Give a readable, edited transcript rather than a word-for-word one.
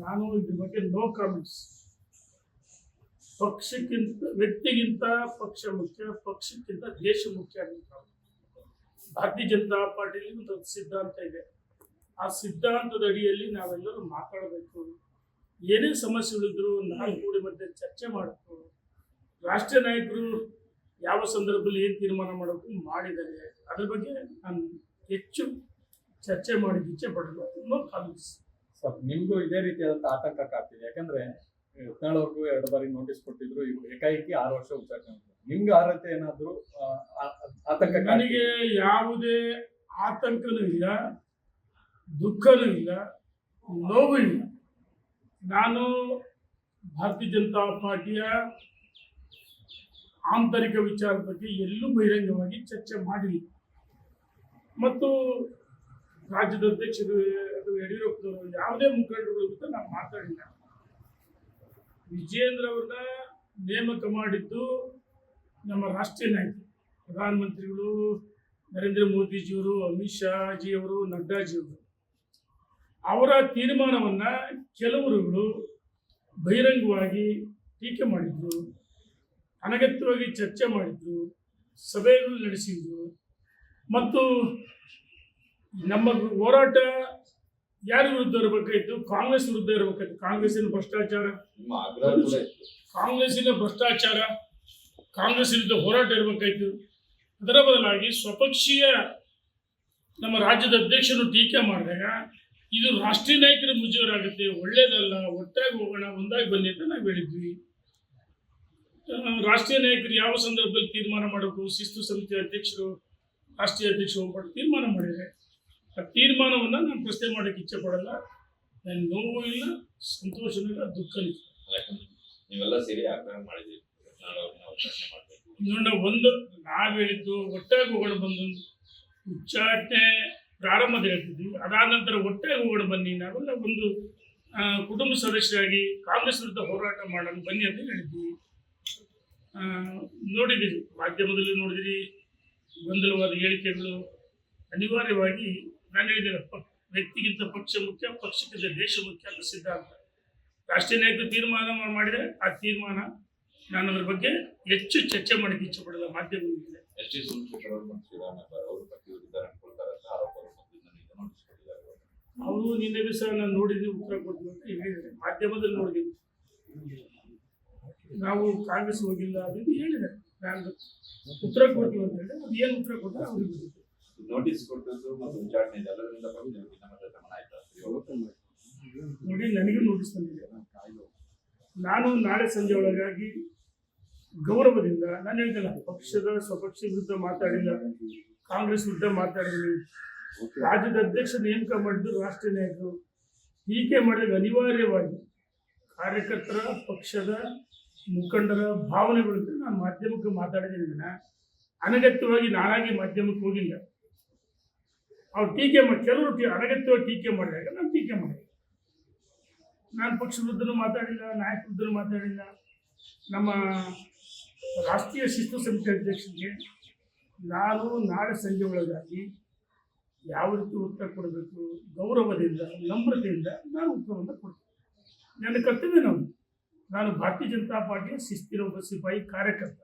ನಾನು ಇದ್ರ ಬಗ್ಗೆ ನೋ ಕಾಮೆಂಟ್ಸ್. ಪಕ್ಷಕ್ಕಿಂತ ವ್ಯಕ್ತಿಗಿಂತ ಪಕ್ಷ ಮುಖ್ಯ, ಪಕ್ಷಕ್ಕಿಂತ ದೇಶ ಮುಖ್ಯ ಅಂತ ಭಾರತೀಯ ಜನತಾ ಪಾರ್ಟಿಯಲ್ಲಿ ಒಂದು ಸಿದ್ಧಾಂತ ಇದೆ. ಆ ಸಿದ್ಧಾಂತದ ಅಡಿಯಲ್ಲಿ ನಾವೆಲ್ಲರೂ ಮಾತಾಡಬೇಕು. ಏನೇ ಸಮಸ್ಯೆಗಳಿದ್ರು ನಾವು ಕೂಡಿ ಮಧ್ಯೆ ಚರ್ಚೆ ಮಾಡಬೇಕು. ರಾಷ್ಟ್ರೀಯ ನಾಯಕರು ಯಾವ ಸಂದರ್ಭದಲ್ಲಿ ಏನು ತೀರ್ಮಾನ ಮಾಡಬೇಕು ಮಾಡಿದ್ದಾರೆ. ಅದ್ರ ಬಗ್ಗೆ ನಾನು ಹೆಚ್ಚು ಚರ್ಚೆ ಮಾಡಿ ಇಚ್ಛೆ ಪಡಲು ನೋ ಕಾಮೆಂಟ್ಸ್. ಸರ್, ನಿಮಗೂ ಇದೇ ರೀತಿಯಾದಂಥ ಆತಂಕ ಕಾಡ್ತಿದೆ. ಯಾಕಂದ್ರೆ ಯತ್ನಾಳವ್ರಿಗೂ 2 ಬಾರಿ ನೋಟಿಸ್ ಕೊಟ್ಟಿದ್ರು, ಇವರು ಏಕಾಏಕಿ 6 ವರ್ಷ ಉಚ್ಚಾಟನೆ. ನಿಮ್ಗೆ ಆ ರೀತಿ ಏನಾದ್ರು ಆತಂಕ? ನನಗೆ ಯಾವುದೇ ಆತಂಕನೂ ಇಲ್ಲ, ದುಃಖನೂ ಇಲ್ಲ, ನೋವು ಇಲ್ಲ. ನಾನು ಭಾರತೀಯ ಜನತಾ ಪಾರ್ಟಿಯ ಆಂತರಿಕ ವಿಚಾರದ ಬಗ್ಗೆ ಎಲ್ಲೂ ಬಹಿರಂಗವಾಗಿ ಚರ್ಚೆ ಮಾಡಿಲ್ಲ. ಮತ್ತು ರಾಜ್ಯದ ಅಧ್ಯಕ್ಷರು ಅಥವಾ ಯಡಿಯೂರಪ್ಪನವರು ಯಾವುದೇ ಮುಖಂಡರುಗಳ ಜೊತೆ ನಾನು ಮಾತಾಡಿಲ್ಲ. ವಿಜಯೇಂದ್ರ ಅವ್ರನ್ನ ನೇಮಕ ಮಾಡಿದ್ದು ನಮ್ಮ ರಾಷ್ಟ್ರೀಯ ನಾಯಕರು, ಪ್ರಧಾನಮಂತ್ರಿಗಳು ನರೇಂದ್ರ ಮೋದಿಜಿಯವರು, ಅಮಿತ್ ಶಾ ಜಿಯವರು, ನಡ್ಡಾಜಿಯವರು. ಅವರ ತೀರ್ಮಾನವನ್ನು ಕೆಲವರುಗಳು ಬಹಿರಂಗವಾಗಿ ಟೀಕೆ ಮಾಡಿದ್ರು, ಅನಗತ್ಯವಾಗಿ ಚರ್ಚೆ ಮಾಡಿದ್ರು, ಸಭೆಗಳು ನಡೆಸಿದ್ರು. ಮತ್ತು ನಮ್ಮ ಹೋರಾಟ ಯಾರ ವಿರುದ್ಧ ಇರಬೇಕಾಯಿತು? ಕಾಂಗ್ರೆಸ್ ವಿರುದ್ಧ ಇರಬೇಕಾಯ್ತು. ಕಾಂಗ್ರೆಸ್ಸಿನ ಭ್ರಷ್ಟಾಚಾರ, ಕಾಂಗ್ರೆಸ್ ವಿರುದ್ಧ ಹೋರಾಟ ಇರಬೇಕಾಯ್ತು. ಅದರ ಬದಲಾಗಿ ಸ್ವಪಕ್ಷೀಯ ನಮ್ಮ ರಾಜ್ಯದ ಅಧ್ಯಕ್ಷರು ಟೀಕೆ ಮಾಡಿದಾಗ ಇದು ರಾಷ್ಟ್ರೀಯ ನಾಯಕರ ಮುಜುಗರಾಗುತ್ತೆ, ಒಳ್ಳೇದಲ್ಲ, ಒಟ್ಟಾಗಿ ಹೋಗೋಣ, ಒಂದಾಗಿ ಬನ್ನಿ ಅಂತ ನಾವು ಹೇಳಿದ್ವಿ. ರಾಷ್ಟ್ರೀಯ ನಾಯಕರು ಯಾವ ಸಂದರ್ಭದಲ್ಲಿ ತೀರ್ಮಾನ ಮಾಡಬೇಕು, ಶಿಸ್ತು ಸಮಿತಿ ಅಧ್ಯಕ್ಷರು, ರಾಷ್ಟ್ರೀಯ ಅಧ್ಯಕ್ಷರು ಹೋಗ್ಬಿಟ್ಟು ತೀರ್ಮಾನ ಮಾಡಿದ್ದಾರೆ. ಆ ತೀರ್ಮಾನವನ್ನು ನಾನು ಪ್ರಶ್ನೆ ಮಾಡೋಕ್ಕೆ ಇಚ್ಛೆ ಪಡಲ್ಲ. ನನ್ನ ನೋವು ಇಲ್ಲ, ಸಂತೋಷನೂ ಇಲ್ಲ, ದುಃಖನೂ ಇಲ್ಲ. ನೀವೆಲ್ಲ ಸೇರಿ ಮಾಡಿದ್ದೀವಿ. ಒಂದು ನಾವು ಹೇಳಿದ್ದು ಒಟ್ಟಾಗಿ ಹೋಗೋಣ, ಬಂದು ಉಚ್ಚಾಟನೆ ಪ್ರಾರಂಭದ ಹೇಳ್ತಿದ್ವಿ. ಅದಾದ ನಂತರ ಒಟ್ಟಾಗಿ ಹೋಗೋಣ ಬನ್ನಿ, ನಾವೆಲ್ಲ ಒಂದು ಕುಟುಂಬ ಸದಸ್ಯರಾಗಿ ಕಾಂಗ್ರೆಸ್ ವಿರುದ್ಧ ಹೋರಾಟ ಮಾಡೋಣ ಬನ್ನಿ ಅಂತ ಹೇಳಿದ್ವಿ. ನೋಡಿದ್ದೀರಿ, ಮಾಧ್ಯಮದಲ್ಲಿ ನೋಡಿದಿರಿ, ಗೊಂದಲವಾದ ಹೇಳಿಕೆಗಳು. ಅನಿವಾರ್ಯವಾಗಿ ನಾನು ಹೇಳಿದ್ದೇನೆ, ವ್ಯಕ್ತಿಗಿಂತ ಪಕ್ಷ ಮುಖ್ಯ, ಪಕ್ಷಕ್ಕಿಂತ ದೇಶ ಮುಖ್ಯ ಅಂತ ಸಿದ್ಧಾಂತ. ರಾಷ್ಟ್ರೀಯ ನಾಯಕರು ತೀರ್ಮಾನ ಮಾಡಿದರೆ ಆ ತೀರ್ಮಾನ ನಾನು ಅದ್ರ ಬಗ್ಗೆ ಹೆಚ್ಚು ಚರ್ಚೆ ಮಾಡೋಕ್ಕೆ ಇಚ್ಛೆ ಪಡಲ್ಲ ಮಾಧ್ಯಮದಲ್ಲಿ. ಅವರು ನಿನ್ನೆ ದಿವಸ ನಾನು ನೋಡಿದ್ದೀನಿ, ಉತ್ತರ ಕೊಡ್ತೀನಿ ಅಂತ ಹೇಳಿದ್ದಾರೆ, ಮಾಧ್ಯಮದಲ್ಲಿ ನೋಡಿದ್ದೀನಿ. ನಾವು ಕಾಂಗ್ರೆಸ್ ಹೋಗಿಲ್ಲ ಅದನ್ನು ಹೇಳಿದ್ದಾರೆ. ನಾನು ಉತ್ತರ ಕೊಡ್ತೀವಿ ಅಂತ ಹೇಳಿ ಅದು ಏನು ಉತ್ತರ ಕೊಟ್ಟರೆ ಅವ್ರಿಗೆ ನೋಟಿಸ್ ಕೊಟ್ಟದ್ದು ಮತ್ತು ಉಚ್ಚಾಟನೆ ನೋಡಿ, ನನಗೂ ನೋಟಿಸ್ ಬಂದಿದೆ. ನಾನು ನಾಳೆ ಸಂಜೆ ಒಳಗಾಗಿ ಗೌರವದಿಂದ ನಾನು ಹೇಳ್ತೇನೆ, ಸ್ವಪಕ್ಷ ವಿರುದ್ಧ ಮಾತಾಡಿಲ್ಲ, ಕಾಂಗ್ರೆಸ್ ವಿರುದ್ಧ ಮಾತಾಡಿದ್ದೀನಿ. ರಾಜ್ಯದ ಅಧ್ಯಕ್ಷ ನೇಮಕ ಮಾಡಿದ್ದು ರಾಷ್ಟ್ರೀಯ ನಾಯಕರು. ಟೀಕೆ ಮಾಡಿದಾಗ ಅನಿವಾರ್ಯವಾಗಿ ಕಾರ್ಯಕರ್ತರ, ಪಕ್ಷದ ಮುಖಂಡರ ಭಾವನೆಗಳಿಂದ ನಾನು ಮಾಧ್ಯಮಕ್ಕೆ ಮಾತಾಡಿದ್ದೀನಿ. ಅನಗತ್ಯವಾಗಿ ನಾನಾಗಿ ಮಾಧ್ಯಮಕ್ಕೆ ಹೋಗಿಲ್ಲ. ಅವ್ರು ಕೆಲವರು ಅನಗತ್ಯವಾಗಿ ಟೀಕೆ ಮಾಡಿದಾಗ ನಾನು ಟೀಕೆ ಮಾಡಿದೆ. ನಾನು ಪಕ್ಷ ವಿರುದ್ಧನೂ ಮಾತಾಡಿಲ್ಲ, ನಾಯಕ ವಿರುದ್ಧನೂ ಮಾತಾಡಿಲ್ಲ. ನಮ್ಮ ರಾಷ್ಟ್ರೀಯ ಶಿಸ್ತು ಸಮಿತಿ ಅಧ್ಯಕ್ಷರಿಗೆ ನಾನು ನಾಳೆ ಸಂಜೆ ಒಳಗಾಗಿ ಯಾವ ರೀತಿ ಉತ್ತರ ಕೊಡಬೇಕು, ಗೌರವದಿಂದ, ನಮ್ರತೆಯಿಂದ ನಾನು ಉತ್ತರವನ್ನು ಕೊಡ್ತೀನಿ. ನನ್ನ ಕರ್ತವ್ಯ ನಾನು ಭಾರತೀಯ ಜನತಾ ಪಾರ್ಟಿಯ ಶಿಸ್ತಿನ ಒಬ್ಬ ಸಿಪಾಯಿ ಕಾರ್ಯಕರ್ತ.